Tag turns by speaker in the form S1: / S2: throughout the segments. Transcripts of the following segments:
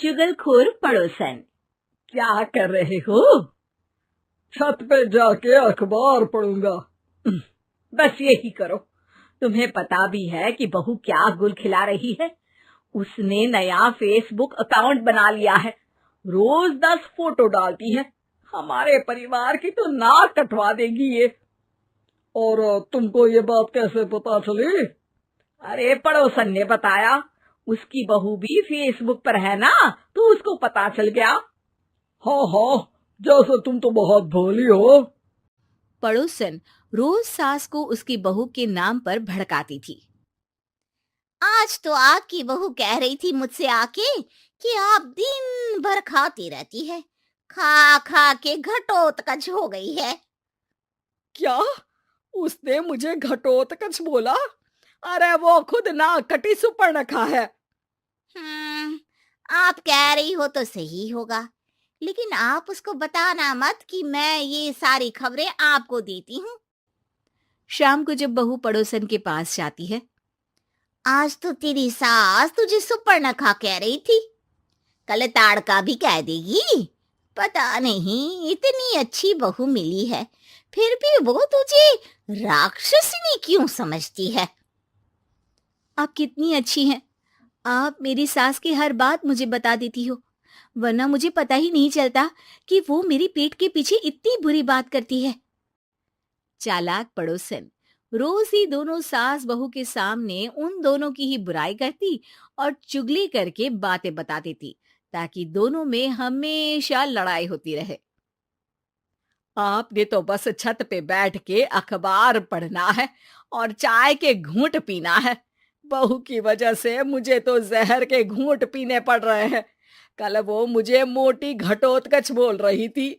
S1: चुगलखोर पड़ोसन।
S2: क्या कर रहे हो?
S3: छत पे जाके अखबार पढ़ूंगा।
S2: बस यही करो। तुम्हें पता भी है कि बहू क्या गुल खिला रही है? उसने नया फेसबुक अकाउंट बना लिया है। रोज 10 फोटो डालती है। हमारे परिवार की तो नाक कटवा देगी ये।
S3: और तुमको ये बात कैसे पता चली?
S2: अरे पड़ोसन ने बताया। उसकी बहू भी फेसबुक पर है ना, तो उसको पता चल गया।
S3: हाँ हाँ, जैसे तुम तो बहुत भोली हो।
S1: पड़ोसन रोज सास को उसकी बहू के नाम पर भड़काती थी।
S4: आज तो आपकी बहू कह रही थी मुझसे आके कि आप दिन भर खाती रहती है, खा खा के घटोत्कच हो गई है।
S2: क्या? उसने मुझे घटोत्कच बोला? अरे वो खुद ना कटी सुपर्णखा है।
S4: आप कह रही हो तो सही होगा, लेकिन आप उसको बताना मत कि मैं ये सारी खबरें आपको देती हूँ।
S1: शाम को जब बहू पड़ोसन के पास जाती है,
S4: आज तो तेरी सास तुझे सुपर्णखा कह रही थी, कल ताड़का भी कह देगी। पता नहीं इतनी अच्छी बहू मिली है, फिर भी वो तुझे राक्षसिनी क्यों समझती है?
S1: आप कितनी अच्छी हैं। आप मेरी सास की हर बात मुझे बता देती हो, वरना मुझे पता ही नहीं चलता कि वो मेरी पीठ के पीछे इतनी बुरी बात करती है। चालाक पड़ोसन रोज ही दोनों सास बहू के सामने उन दोनों की ही बुराई करती और चुगली करके बातें बता देती, ताकि दोनों में हमेशा लड़ाई होती रहे।
S2: आपने तो बस छत पे बैठ के अखबार पढ़ना है और चाय के घूंट पीना है। बहू की वजह से मुझे तो जहर के घूंट पीने पड़ रहे हैं। कल वो मुझे मोटी घटोत्कच बोल रही थी।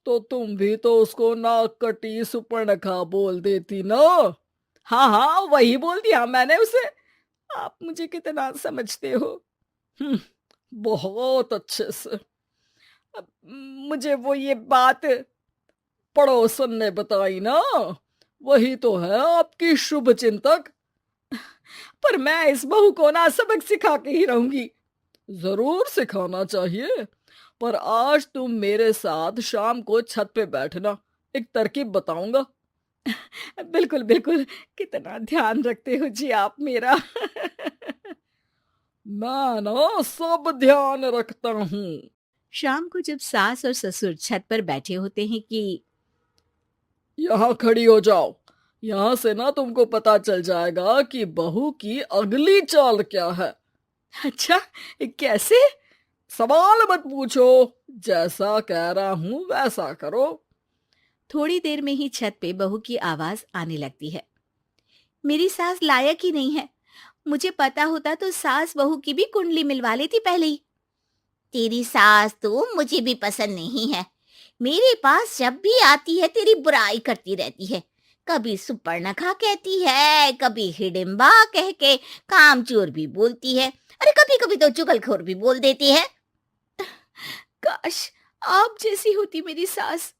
S3: तो तुम भी तो उसको नाक कटी सुपर्णखा बोल देती ना।
S2: हाँ हाँ, वही बोल दिया मैंने उसे। आप मुझे कितना समझते हो।
S3: बहुत अच्छे से।
S2: अब मुझे वो ये बात
S3: पड़ोसन ने बताई ना, वही तो है आपकी शुभ चिंतक।
S2: पर मैं इस बहू को ना सबक सिखा के ही रहूंगी।
S3: जरूर सिखाना चाहिए, पर आज तुम मेरे साथ शाम को छत पे बैठना, एक तरकीब बताऊंगा।
S2: बिल्कुल बिल्कुल, कितना ध्यान रखते हो जी आप मेरा।
S3: मैं ना सब ध्यान रखता हूँ।
S1: शाम को जब सास और ससुर छत पर बैठे होते हैं कि
S3: यहाँ खड़ी हो जाओ, यहाँ से ना तुमको पता चल जाएगा कि बहू की अगली चाल क्या है।
S2: अच्छा, कैसे?
S3: सवाल मत पूछो, जैसा कह रहा हूं वैसा करो।
S1: थोड़ी देर में ही छत पे बहू की आवाज आने लगती है। मेरी सास लायक ही नहीं है। मुझे पता होता तो सास बहू की भी कुंडली मिलवा लेती पहले ही।
S4: तेरी सास तो मुझे भी पसंद नहीं है। मेरे पास जब भी आती है तेरी बुराई करती रहती है। कभी सुपर्णखा कहती है, कभी हिडिंबा कह के कामचोर भी बोलती है। अरे कभी कभी तो चुगलखोर भी बोल देती है।
S1: काश आप जैसी होती मेरी सास।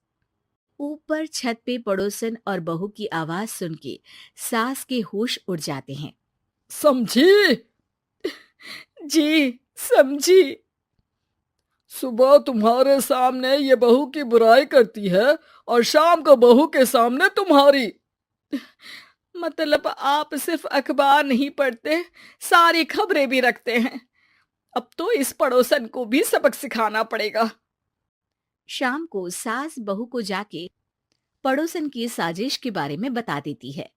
S1: ऊपर छत पे पड़ोसन और बहू की आवाज सुन के सास के होश उड़ जाते हैं।
S3: समझी?
S2: जी समझी।
S3: सुबह तुम्हारे सामने ये बहू की बुराई करती है और शाम को बहू के सामने तुम्हारी।
S2: मतलब आप सिर्फ अखबार नहीं पढ़ते, सारी खबरें भी रखते हैं। अब तो इस पड़ोसन को भी सबक सिखाना पड़ेगा।
S1: शाम को सास बहू को जाके पड़ोसन की साजिश के बारे में बता देती है।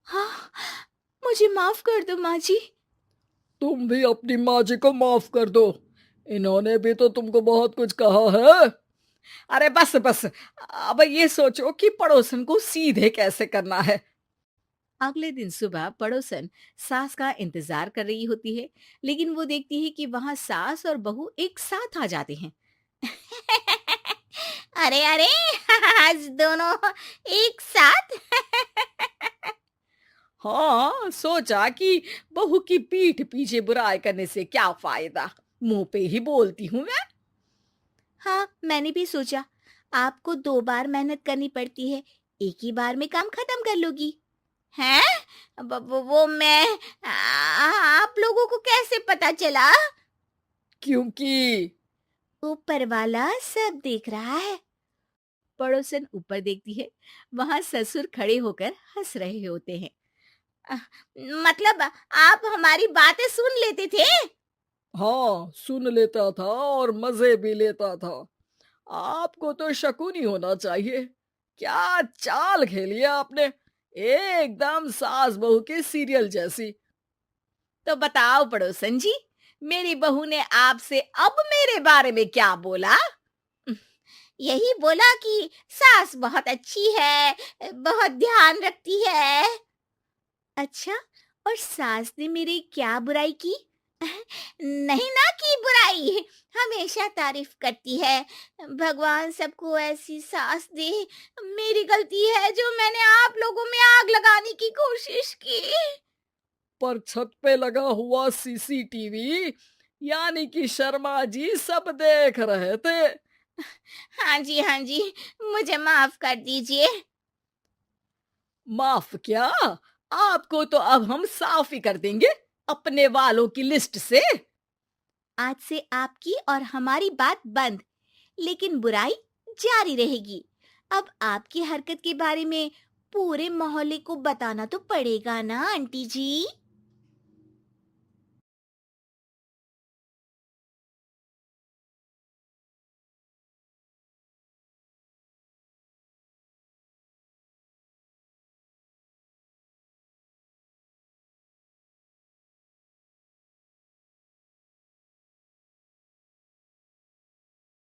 S1: हाँ, मुझे माफ कर दो माँ जी।
S3: तुम भी अपनी माँ जी को माफ कर दो, इन्होंने भी तो तुमको बहुत कुछ कहा है।
S2: अरे बस बस, अब ये सोचो कि पड़ोसन को सीधे कैसे करना है।
S1: अगले दिन सुबह पड़ोसन सास का इंतजार कर रही होती है, लेकिन वो देखती है कि वहां सास और बहू एक साथ आ जाते हैं।
S4: अरे अरे आज दोनों एक साथ।
S2: हाँ, सोचा कि बहू की पीठ पीछे बुराई करने से क्या फायदा, मुंह पे ही बोलती हूँ मैं।
S4: हाँ, मैंने भी सोचा आपको 2 बार मेहनत करनी पड़ती है, एक ही बार में काम खत्म कर लोगी। हैं? वो मैं आप लोगों को कैसे पता चला?
S3: क्योंकि
S1: ऊपर वाला सब देख रहा है। पड़ोसन ऊपर देखती है, वहां ससुर खड़े होकर हंस रहे होते हैं।
S4: अ, मतलब आप हमारी बातें सुन लेते थे?
S3: हाँ, सुन लेता था और मजे भी लेता था। आपको तो शकुनी होना चाहिए। क्या चाल खेली है आपने, एकदम सास बहू के सीरियल जैसी।
S1: तो बताओ पड़ोसन जी, मेरी बहू ने आपसे अब मेरे बारे में क्या बोला?
S4: यही बोला कि सास बहुत अच्छी है, बहुत ध्यान रखती है।
S1: अच्छा, और सास ने मेरी क्या बुराई की?
S4: नहीं ना की बुराई, हमेशा तारीफ करती है। भगवान सबको ऐसी सास दे। मेरी गलती है जो मैंने आप लोगों में आग लगाने की कोशिश की।
S3: पर छत पे लगा हुआ सीसीटीवी यानी कि शर्मा जी सब देख रहे थे।
S4: हाँ जी, मुझे माफ कर दीजिए।
S3: माफ क्या, आपको तो अब हम साफ ही कर देंगे अपने वालों की लिस्ट से।
S1: आज से आपकी और हमारी बात बंद, लेकिन बुराई जारी रहेगी। अब आपकी हरकत के बारे में पूरे मोहल्ले को बताना तो पड़ेगा ना आंटी जी?